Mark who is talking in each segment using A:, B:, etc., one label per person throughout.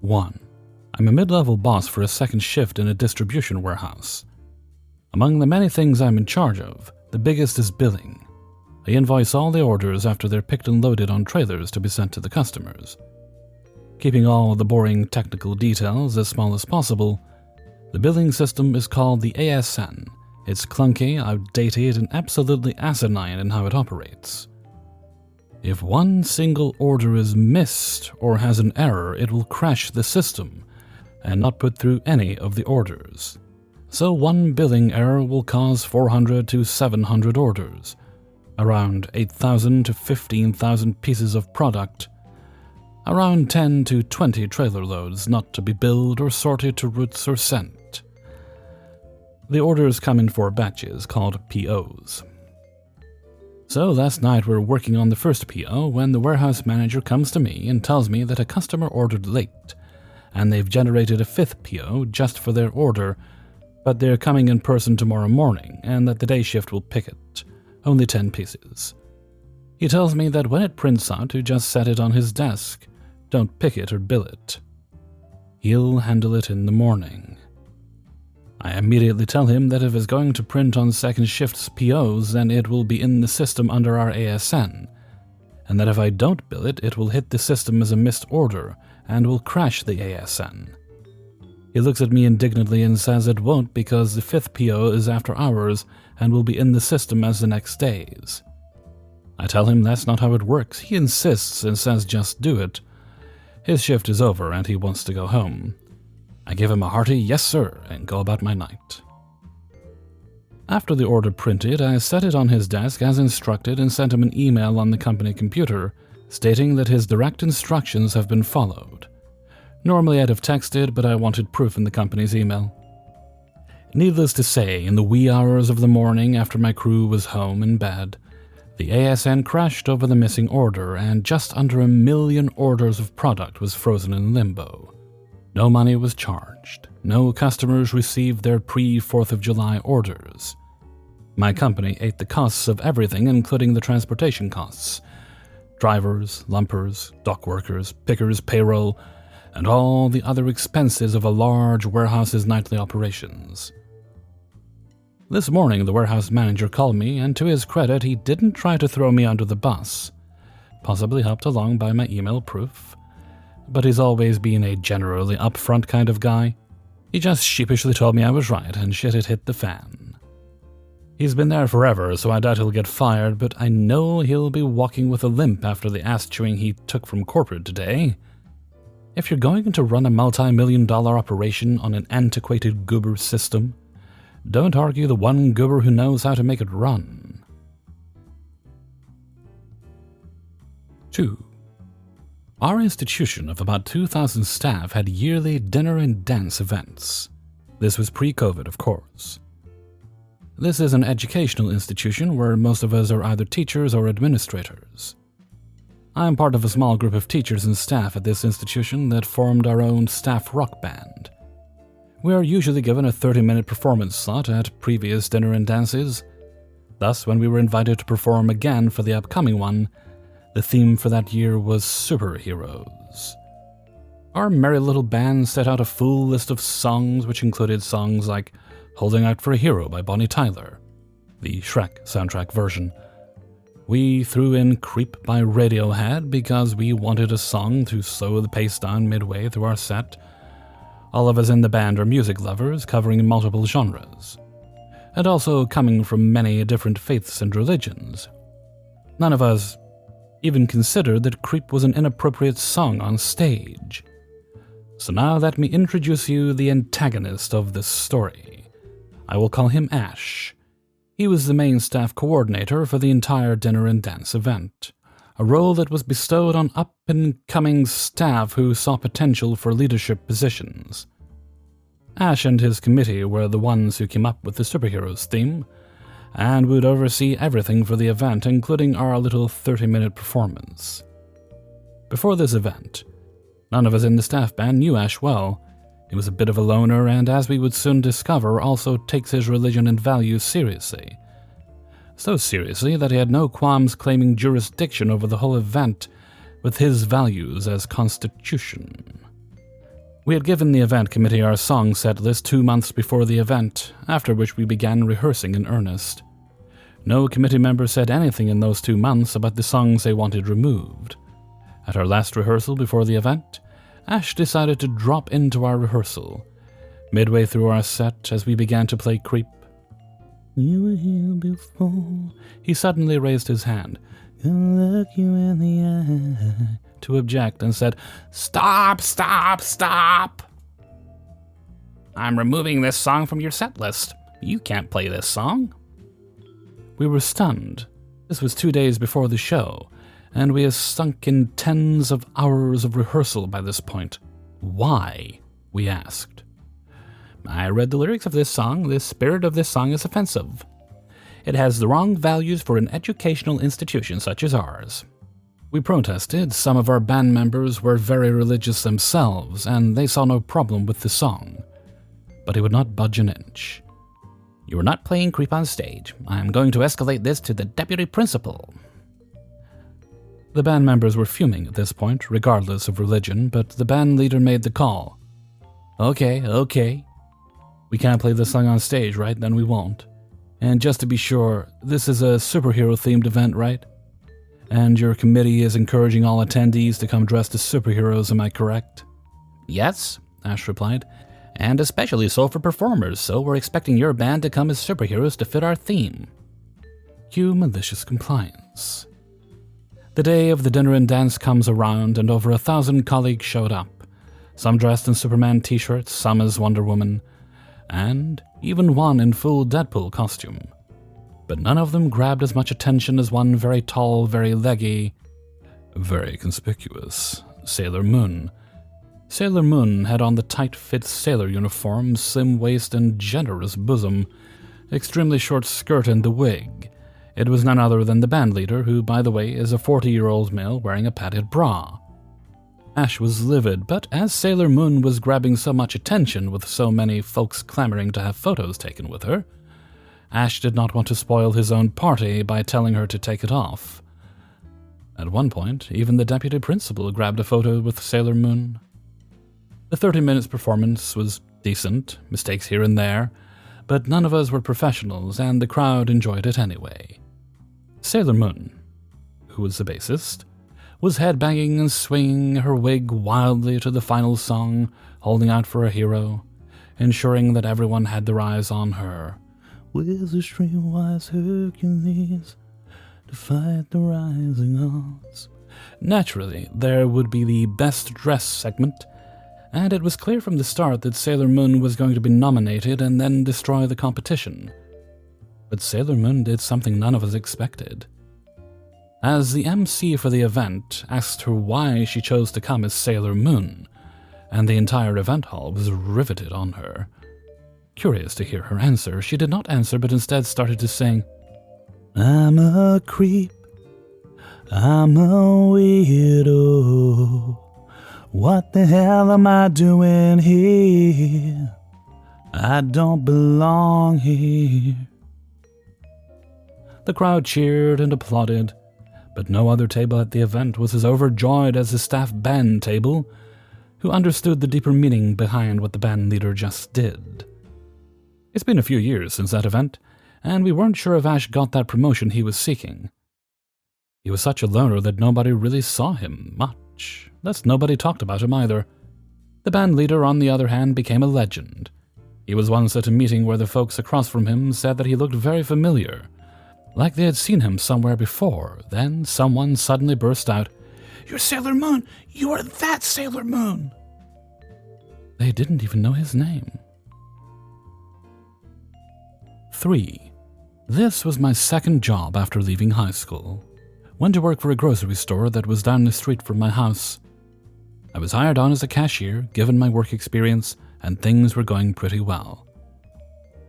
A: 1. I'm a mid-level boss for a second shift in a distribution warehouse. Among the many things I'm in charge of, the biggest is billing. I invoice all the orders after they're picked and loaded on trailers to be sent to the customers. Keeping all the boring technical details as small as possible, the billing system is called the ASN. It's clunky, outdated, and absolutely asinine in how it operates. If one single order is missed or has an error, it will crash the system and not put through any of the orders. So one billing error will cause 400 to 700 orders, around 8,000 to 15,000 pieces of product, around 10 to 20 trailer loads not to be billed or sorted to routes or sent. The orders come in 4 batches called POs. So last night we were working on the first PO when the warehouse manager comes to me and tells me that a customer ordered late, and they've generated a 5th PO just for their order, but they're coming in person tomorrow morning and that the day shift will pick it, only 10 pieces. He tells me that when it prints out to just set it on his desk, don't pick it or bill it. He'll handle it in the morning. I immediately tell him that if it's going to print on second shift's POs, then it will be in the system under our ASN, and that if I don't bill it, it will hit the system as a missed order and will crash the ASN. He looks at me indignantly and says it won't because the 5th PO is after hours and will be in the system as the next day's. I tell him that's not how it works. He insists and says just do it. His shift is over and he wants to go home. I give him a hearty yes sir and go about my night. After the order printed, I set it on his desk as instructed and sent him an email on the company computer stating that his direct instructions have been followed. Normally I'd have texted, but I wanted proof in the company's email. Needless to say, in the wee hours of the morning after my crew was home in bed, the ASN crashed over the missing order and just under 1 million orders of product was frozen in limbo. No money was charged. No customers received their pre-4th of July orders. My company ate the costs of everything, including the transportation costs. Drivers, lumpers, dock workers, pickers, payroll, and all the other expenses of a large warehouse's nightly operations. This morning, the warehouse manager called me, and to his credit, he didn't try to throw me under the bus, possibly helped along by my email proof. But he's always been a generally upfront kind of guy. He just sheepishly told me I was right and shit had hit the fan. He's been there forever, so I doubt he'll get fired, but I know he'll be walking with a limp after the ass-chewing he took from corporate today. If you're going to run a multi-million-dollar operation on an antiquated goober system, don't argue the one goober who knows how to make it run. 2. Our institution of about 2,000 staff had yearly dinner and dance events. This was pre-COVID, of course. This is an educational institution where most of us are either teachers or administrators. I am part of a small group of teachers and staff at this institution that formed our own staff rock band. We are usually given a 30-minute performance slot at previous dinner and dances. Thus, when we were invited to perform again for the upcoming one, the theme for that year was superheroes. Our merry little band set out a full list of songs which included songs like Holding Out for a Hero by Bonnie Tyler, the Shrek soundtrack version. We threw in Creep by Radiohead because we wanted a song to slow the pace down midway through our set. All of us in the band are music lovers covering multiple genres, and also coming from many different faiths and religions. None of us even considered that Creep was an inappropriate song on stage. So now let me introduce you the antagonist of this story. I will call him Ash. He was the main staff coordinator for the entire dinner and dance event, a role that was bestowed on up-and-coming staff who saw potential for leadership positions. Ash and his committee were the ones who came up with the superheroes theme, and would oversee everything for the event, including our little 30-minute performance. Before this event, none of us in the staff band knew Ash well. He was a bit of a loner, and as we would soon discover, also takes his religion and values seriously. So seriously that he had no qualms claiming jurisdiction over the whole event with his values as constitution. We had given the event committee our song set list 2 months before the event, after which we began rehearsing in earnest. No committee member said anything in those 2 months about the songs they wanted removed. At our last rehearsal before the event, Ash decided to drop into our rehearsal. Midway through our set, as we began to play Creep, "You were here before," he suddenly raised his hand, "Gonna look you in the eye," to object and said, "Stop, stop, stop! I'm removing this song from your set list. You can't play this song." We were stunned. This was 2 days before the show, and we had sunk in tens of hours of rehearsal by this point. "Why?" we asked. "I read the lyrics of this song. The spirit of this song is offensive. It has the wrong values for an educational institution such as ours." We protested. Some of our band members were very religious themselves, and they saw no problem with the song. But he would not budge an inch. "You are not playing Creep on stage. I am going to escalate this to the deputy principal." The band members were fuming at this point, regardless of religion, but the band leader made the call. Okay. We can't play this song on stage, right? Then we won't. And just to be sure, this is a superhero-themed event, right? And your committee is encouraging all attendees to come dressed as superheroes, am I correct? "Yes," Ash replied, "and especially so for performers, so we're expecting your band to come as superheroes to fit our theme." Cue malicious compliance. The day of the dinner and dance comes around, and over 1,000 colleagues showed up, some dressed in Superman t-shirts, some as Wonder Woman, and even one in full Deadpool costume. But none of them grabbed as much attention as one very tall, very leggy, very conspicuous Sailor Moon. Sailor Moon had on the tight-fit sailor uniform, slim waist and generous bosom, extremely short skirt and the wig. It was none other than the bandleader, who, by the way, is a 40-year-old male wearing a padded bra. Ash was livid, but as Sailor Moon was grabbing so much attention with so many folks clamoring to have photos taken with her, Ash did not want to spoil his own party by telling her to take it off. At one point, even the deputy principal grabbed a photo with Sailor Moon. The 30 minutes performance was decent, mistakes here and there, but none of us were professionals, and the crowd enjoyed it anyway. Sailor Moon, who was the bassist, was headbanging and swinging her wig wildly to the final song, holding out for a hero, ensuring that everyone had their eyes on her. With a streetwise Hercules to fight the rising odds. Naturally, there would be the best dress segment, and it was clear from the start that Sailor Moon was going to be nominated and then destroy the competition. But Sailor Moon did something none of us expected. As the MC for the event asked her why she chose to come as Sailor Moon, and the entire event hall was riveted on her. Curious to hear her answer, she did not answer but instead started to sing, "I'm a creep, I'm a weirdo, what the hell am I doing here? I don't belong here." The crowd cheered and applauded, but no other table at the event was as overjoyed as the staff band table, who understood the deeper meaning behind what the band leader just did. It's been a few years since that event, and we weren't sure if Ash got that promotion he was seeking. He was such a loner that nobody really saw him much, thus nobody talked about him either. The band leader, on the other hand, became a legend. He was once at a meeting where the folks across from him said that he looked very familiar, like they had seen him somewhere before. Then someone suddenly burst out, "You're Sailor Moon! You are that Sailor Moon!" They didn't even know his name. 3. This was my second job after leaving high school. Went to work for a grocery store that was down the street from my house. I was hired on as a cashier, given my work experience, and things were going pretty well.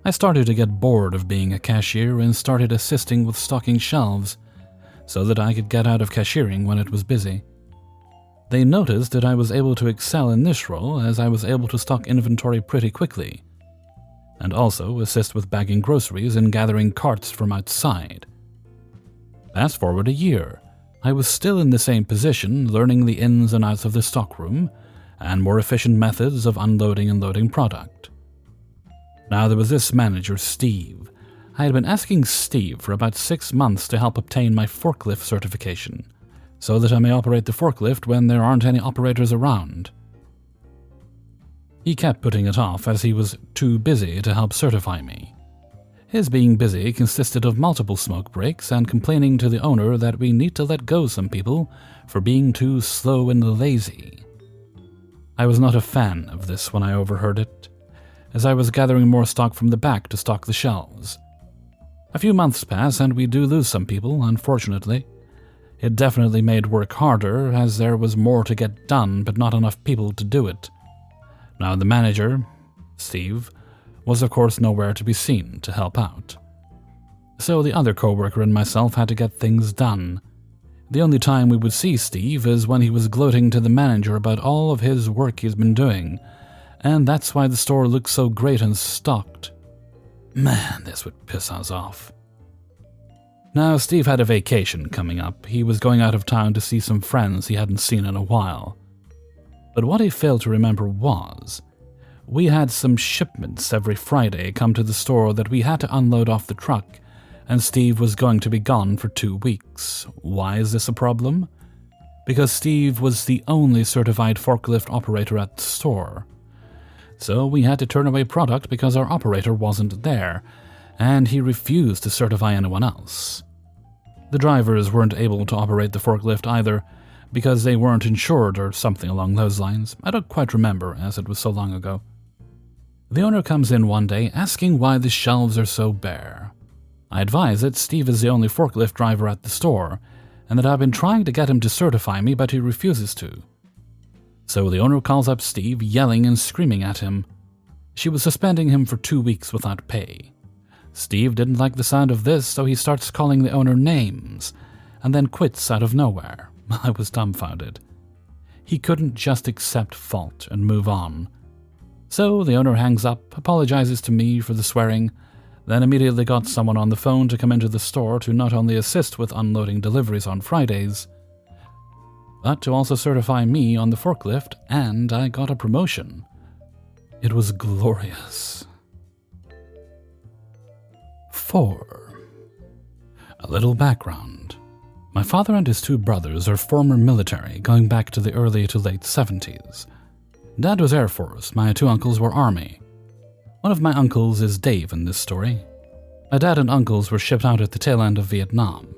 A: I started to get bored of being a cashier and started assisting with stocking shelves so that I could get out of cashiering when it was busy. They noticed that I was able to excel in this role as I was able to stock inventory pretty quickly, and also assist with bagging groceries and gathering carts from outside. Fast forward a year, I was still in the same position, learning the ins and outs of the stockroom, and more efficient methods of unloading and loading product. Now there was this manager, Steve. I had been asking Steve for about 6 months to help obtain my forklift certification, so that I may operate the forklift when there aren't any operators around. He kept putting it off as he was too busy to help certify me. His being busy consisted of multiple smoke breaks and complaining to the owner that we need to let go some people for being too slow and lazy. I was not a fan of this when I overheard it, as I was gathering more stock from the back to stock the shelves. A few months pass and we do lose some people, unfortunately. It definitely made work harder, as there was more to get done but not enough people to do it. Now the manager, Steve, was of course nowhere to be seen to help out. So the other co-worker and myself had to get things done. The only time we would see Steve is when he was gloating to the manager about all of his work he's been doing, and that's why the store looked so great and stocked. Man, this would piss us off. Now, Steve had a vacation coming up. He was going out of town to see some friends he hadn't seen in a while. But what he failed to remember was, we had some shipments every Friday come to the store that we had to unload off the truck, and Steve was going to be gone for 2 weeks. Why is this a problem? Because Steve was the only certified forklift operator at the store. So we had to turn away product because our operator wasn't there, and he refused to certify anyone else. The drivers weren't able to operate the forklift either, because they weren't insured or something along those lines. I don't quite remember, as it was so long ago. The owner comes in one day asking why the shelves are so bare. I advise that Steve is the only forklift driver at the store, and that I've been trying to get him to certify me, but he refuses to. So the owner calls up Steve, yelling and screaming at him. She was suspending him for 2 weeks without pay. Steve didn't like the sound of this, so he starts calling the owner names, and then quits out of nowhere. I was dumbfounded. He couldn't just accept fault and move on. So the owner hangs up, apologizes to me for the swearing, then immediately got someone on the phone to come into the store to not only assist with unloading deliveries on Fridays, but to also certify me on the forklift, and I got a promotion. It was glorious. 4. A little background. My father and his 2 brothers are former military, going back to the early to late 70s. Dad was Air Force, my 2 uncles were Army. One of my uncles is Dave in this story. My dad and uncles were shipped out at the tail end of Vietnam.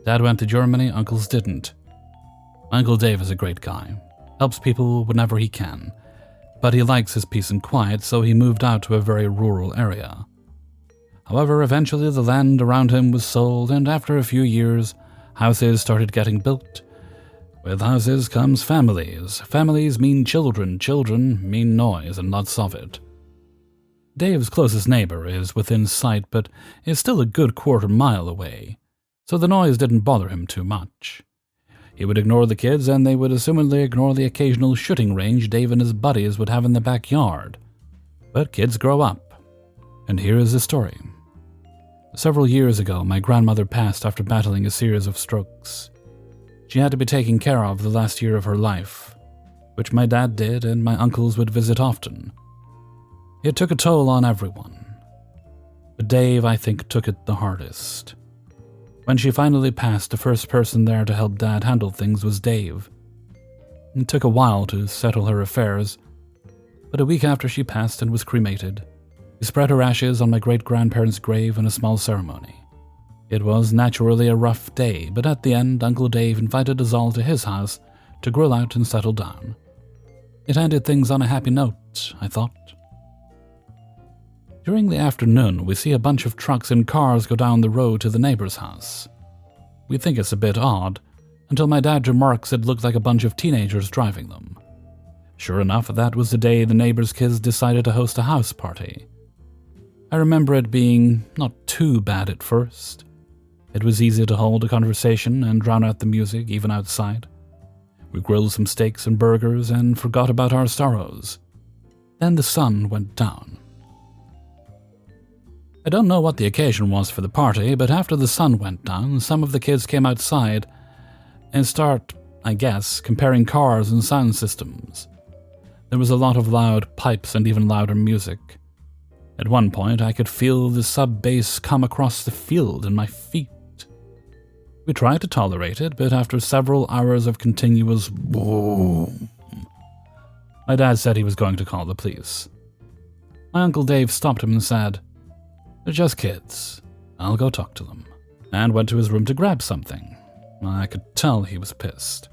A: Dad went to Germany, uncles didn't. My Uncle Dave is a great guy, helps people whenever he can, but he likes his peace and quiet, so he moved out to a very rural area. However, eventually the land around him was sold, and after a few years, houses started getting built. With houses comes families. Families mean children. Children mean noise and lots of it. Dave's closest neighbor is within sight, but is still a good quarter-mile away, so the noise didn't bother him too much. He would ignore the kids, and they would assumedly ignore the occasional shooting range Dave and his buddies would have in the backyard. But kids grow up. And here is the story. Several years ago, my grandmother passed after battling a series of strokes. She had to be taken care of the last year of her life, which my dad did and my uncles would visit often. It took a toll on everyone. But Dave, I think, took it the hardest. When she finally passed, the first person there to help Dad handle things was Dave. It took a while to settle her affairs, but a week after she passed and was cremated, we spread her ashes on my great-grandparents' grave in a small ceremony. It was naturally a rough day, but at the end, Uncle Dave invited us all to his house to grill out and settle down. It ended things on a happy note, I thought. During the afternoon, we see a bunch of trucks and cars go down the road to the neighbor's house. We think it's a bit odd, until my dad remarks it looked like a bunch of teenagers driving them. Sure enough, that was the day the neighbor's kids decided to host a house party. I remember it being not too bad at first. It was easy to hold a conversation and drown out the music even outside. We grilled some steaks and burgers and forgot about our sorrows. Then the sun went down. I don't know what the occasion was for the party, but after the sun went down, some of the kids came outside and start, I guess, comparing cars and sound systems. There was a lot of loud pipes and even louder music. At one point, I could feel the sub-bass come across the field in my feet. We tried to tolerate it, but after several hours of continuous boom, my dad said he was going to call the police. My Uncle Dave stopped him and said, "They're just kids. I'll go talk to them," and went to his room to grab something. I could tell he was pissed.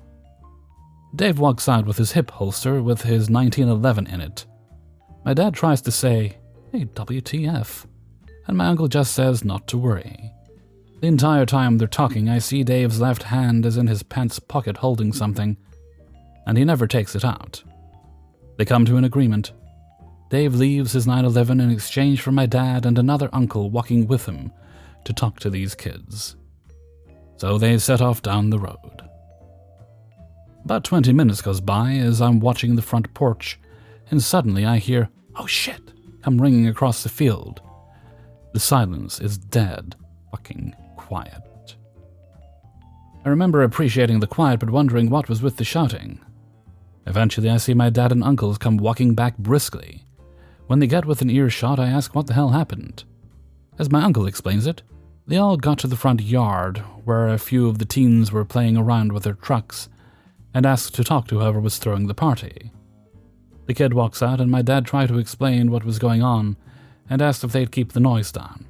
A: Dave walks out with his hip holster with his 1911 in it. My dad tries to say, "Hey, WTF?" and my uncle just says not to worry. The entire time they're talking, I see Dave's left hand is in his pants pocket holding something, and he never takes it out. They come to an agreement. Dave leaves his 911 in exchange for my dad and another uncle walking with him to talk to these kids. So they set off down the road. About 20 minutes goes by as I'm watching the front porch, and suddenly I hear, "Oh shit," come ringing across the field. The silence is dead fucking quiet. I remember appreciating the quiet but wondering what was with the shouting. Eventually I see my dad and uncles come walking back briskly. When they get within earshot, I ask what the hell happened. As my uncle explains it, they all got to the front yard, where a few of the teens were playing around with their trucks, and asked to talk to whoever was throwing the party. The kid walks out, and my dad tried to explain what was going on, and asked if they'd keep the noise down.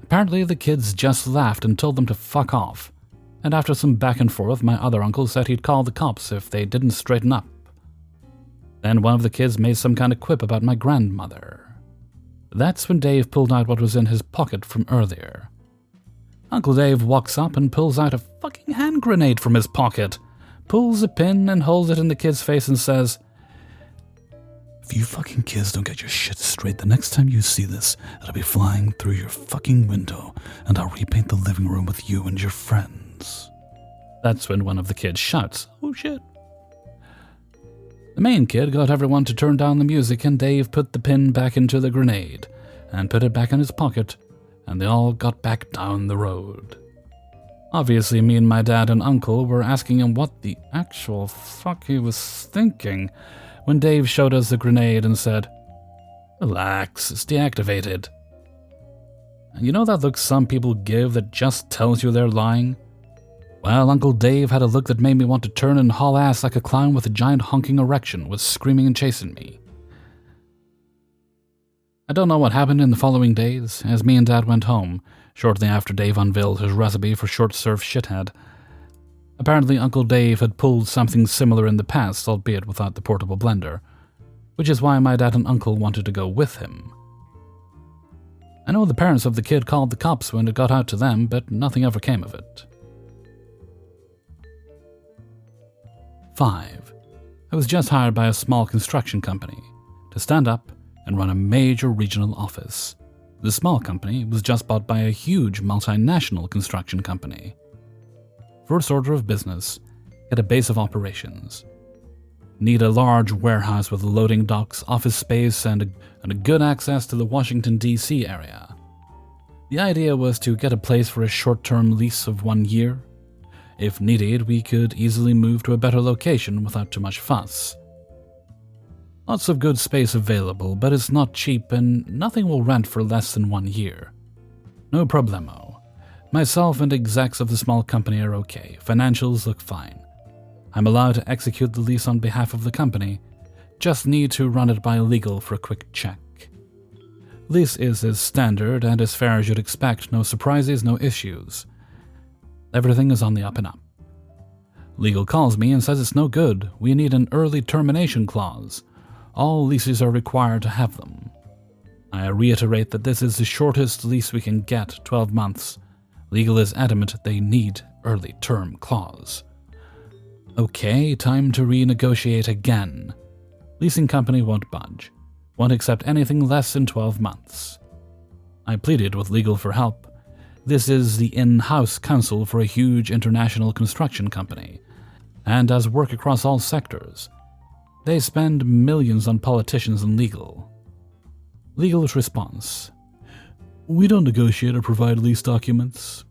A: Apparently the kids just laughed and told them to fuck off, and after some back and forth, my other uncle said he'd call the cops if they didn't straighten up. Then one of the kids made some kind of quip about my grandmother. That's when Dave pulled out what was in his pocket from earlier. Uncle Dave walks up and pulls out a fucking hand grenade from his pocket, pulls a pin and holds it in the kid's face and says, "If you fucking kids don't get your shit straight, the next time you see this, it'll be flying through your fucking window, and I'll repaint the living room with you and your friends." That's when one of the kids shouts, "Oh shit." The main kid got everyone to turn down the music, and Dave put the pin back into the grenade and put it back in his pocket, and they all got back down the road. Obviously, me and my dad and uncle were asking him what the actual fuck he was thinking when Dave showed us the grenade and said, "Relax, it's deactivated." And you know that look some people give that just tells you they're lying? Well, Uncle Dave had a look that made me want to turn and haul ass like a clown with a giant honking erection was screaming and chasing me. I don't know what happened in the following days, as me and Dad went home, shortly after Dave unveiled his recipe for short-serve shithead. Apparently Uncle Dave had pulled something similar in the past, albeit without the portable blender, which is why my dad and uncle wanted to go with him. I know the parents of the kid called the cops when it got out to them, but nothing ever came of it. 5. I was just hired by a small construction company to stand up and run a major regional office. The small company was just bought by a huge multinational construction company. First order of business, get a base of operations. Need a large warehouse with loading docks, office space, and a good access to the Washington, D.C. area. The idea was to get a place for a short-term lease of 1 year. If needed, we could easily move to a better location without too much fuss. Lots of good space available, but it's not cheap and nothing will rent for less than 1 year. No problemo. Myself and execs of the small company are okay. Financials look fine. I'm allowed to execute the lease on behalf of the company. Just need to run it by legal for a quick check. Lease is as standard and as fair as you'd expect. No surprises, no issues. Everything is on the up and up. Legal calls me and says it's no good. We need an early termination clause. All leases are required to have them. I reiterate that this is the shortest lease we can get, 12 months. Legal is adamant they need early term clause. Okay, time to renegotiate again. Leasing company won't budge. Won't accept anything less than 12 months. I pleaded with legal for help. This is the in-house counsel for a huge international construction company, and does work across all sectors. They spend millions on politicians and legal. Legal's response: "We don't negotiate or provide lease documents."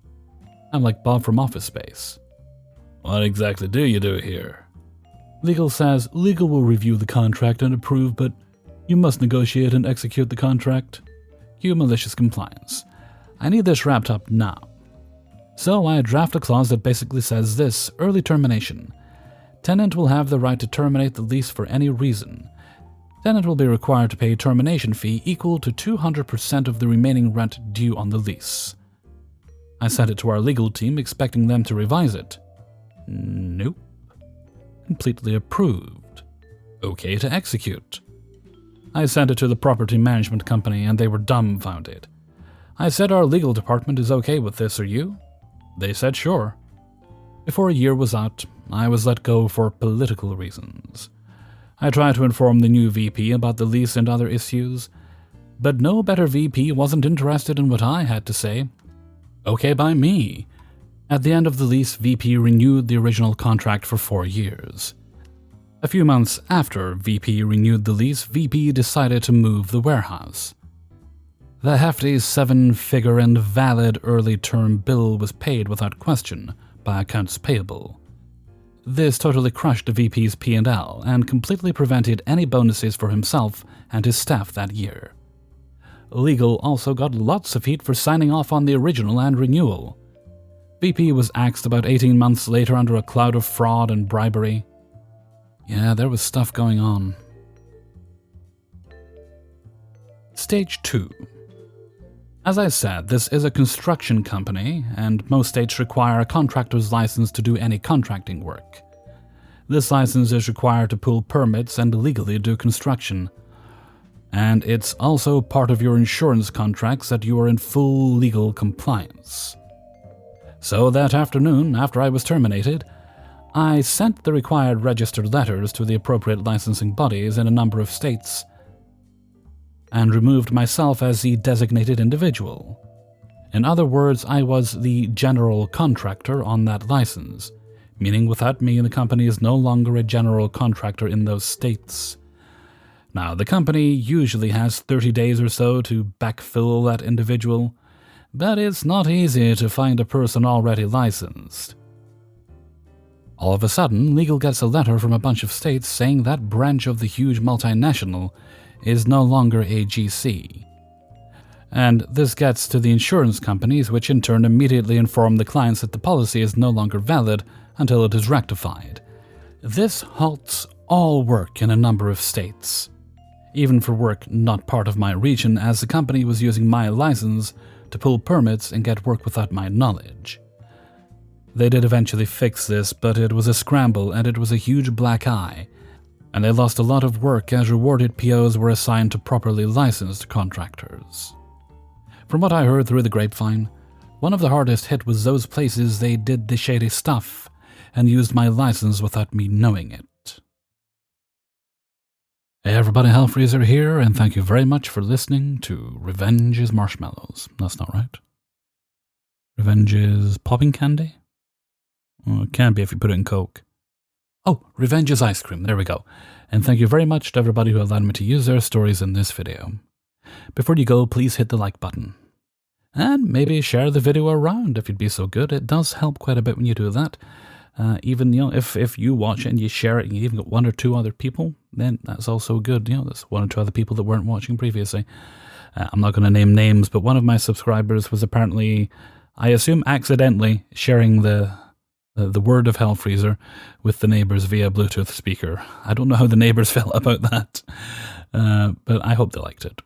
A: I'm like Bob from Office Space. "What exactly do you do here?" Legal says legal will review the contract and approve, but you must negotiate and execute the contract. Cue malicious compliance. I need this wrapped up now. So I draft a clause that basically says this: early termination. Tenant will have the right to terminate the lease for any reason. Tenant will be required to pay a termination fee equal to 200% of the remaining rent due on the lease. I sent it to our legal team, expecting them to revise it. Nope. Completely approved. Okay to execute. I sent it to the property management company and they were dumbfounded. I said our legal department is okay with this, are you? They said sure. Before a year was out, I was let go for political reasons. I tried to inform the new VP about the lease and other issues, but no better VP wasn't interested in what I had to say. Okay by me. At the end of the lease, VP renewed the original contract for 4 years. A few months after VP renewed the lease, VP decided to move the warehouse. The hefty 7-figure and valid early term bill was paid without question by accounts payable. This totally crushed the VP's P&L and completely prevented any bonuses for himself and his staff that year. Legal also got lots of heat for signing off on the original and renewal. VP was axed about 18 months later under a cloud of fraud and bribery. Yeah, there was stuff going on. Stage 2. As I said, this is a construction company, and most states require a contractor's license to do any contracting work. This license is required to pull permits and legally do construction. And it's also part of your insurance contracts that you are in full legal compliance. So that afternoon, after I was terminated, I sent the required registered letters to the appropriate licensing bodies in a number of states, and removed myself as the designated individual. In other words, I was the general contractor on that license, meaning without me the company is no longer a general contractor in those states. Now, the company usually has 30 days or so to backfill that individual, but it's not easy to find a person already licensed. All of a sudden, legal gets a letter from a bunch of states saying that branch of the huge multinational is no longer a GC. And this gets to the insurance companies, which in turn immediately inform the clients that the policy is no longer valid until it is rectified. This halts all work in a number of states, even for work not part of my region, as the company was using my license to pull permits and get work without my knowledge. They did eventually fix this, but it was a scramble and it was a huge black eye, and they lost a lot of work as rewarded POs were assigned to properly licensed contractors. From what I heard through the grapevine, one of the hardest hit was those places they did the shady stuff and used my license without me knowing it. Hey everybody, Hellfreezer here, and thank you very much for listening to Revenge is Marshmallows. That's not right. Revenge is popping candy? Well, it can be if you put it in Coke. Oh, Revenge is ice cream. There we go. And thank you very much to everybody who allowed me to use their stories in this video. Before you go, please hit the like button. And maybe share the video around if you'd be so good. It does help quite a bit when you do that. Even, if you watch it and you share it and you even get 1 or 2 other people, then that's also good. There's 1 or 2 other people that weren't watching previously. I'm not going to name names, but one of my subscribers was apparently, I assume accidentally, sharing the word of Hellfreezer with the neighbors via Bluetooth speaker. I don't know how the neighbors felt about that, but I hope they liked it.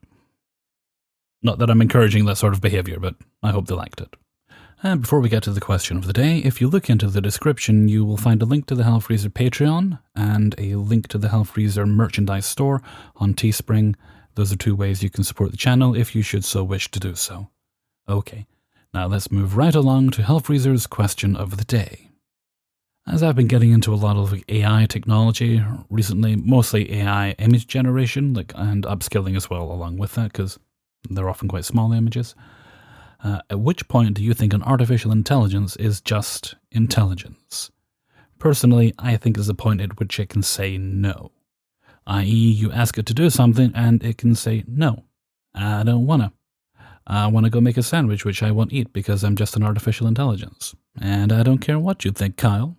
A: Not that I'm encouraging that sort of behavior, but I hope they liked it. And before we get to the question of the day, if you look into the description, you will find a link to the Hellfreezer Patreon and a link to the Hellfreezer merchandise store on Teespring. Those are 2 ways you can support the channel if you should so wish to do so. Okay, now let's move right along to Hellfreezer's question of the day. As I've been getting into a lot of AI technology recently, mostly AI image generation, and upskilling as well along with that, because they're often quite small images. At which point do you think an artificial intelligence is just intelligence? Personally, I think there's a point at which it can say no. I.e., you ask it to do something and it can say, no, I don't wanna. I want to go make a sandwich which I won't eat because I'm just an artificial intelligence. And I don't care what you think, Kyle.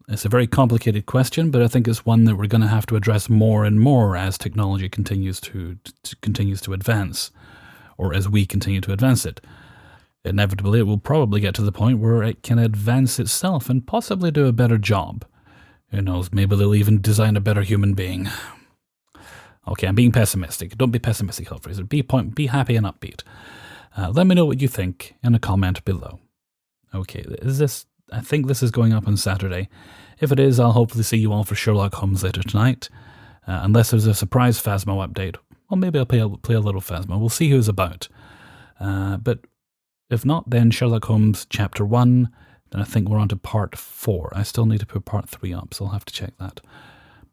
A: It's a very complicated question, but I think it's one that we're going to have to address more and more as technology continues to advance, or as we continue to advance it. Inevitably, it will probably get to the point where it can advance itself and possibly do a better job. Who knows, maybe they'll even design a better human being. Okay, I'm being pessimistic. Don't be pessimistic, Hellfreezer. Be happy and upbeat. Let me know what you think in a comment below. Okay, I think this is going up on Saturday. If it is, I'll hopefully see you all for Sherlock Holmes later tonight. Unless there's a surprise Phasmo update. Well, maybe I'll play a little Phasmo. We'll see who's about. But if not, then Sherlock Holmes Chapter 1. Then I think we're on to Part 4. I still need to put Part 3 up, so I'll have to check that.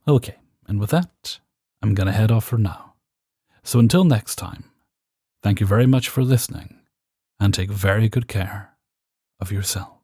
A: Okay, and with that, I'm going to head off for now. So until next time, thank you very much for listening, and take very good care of yourself.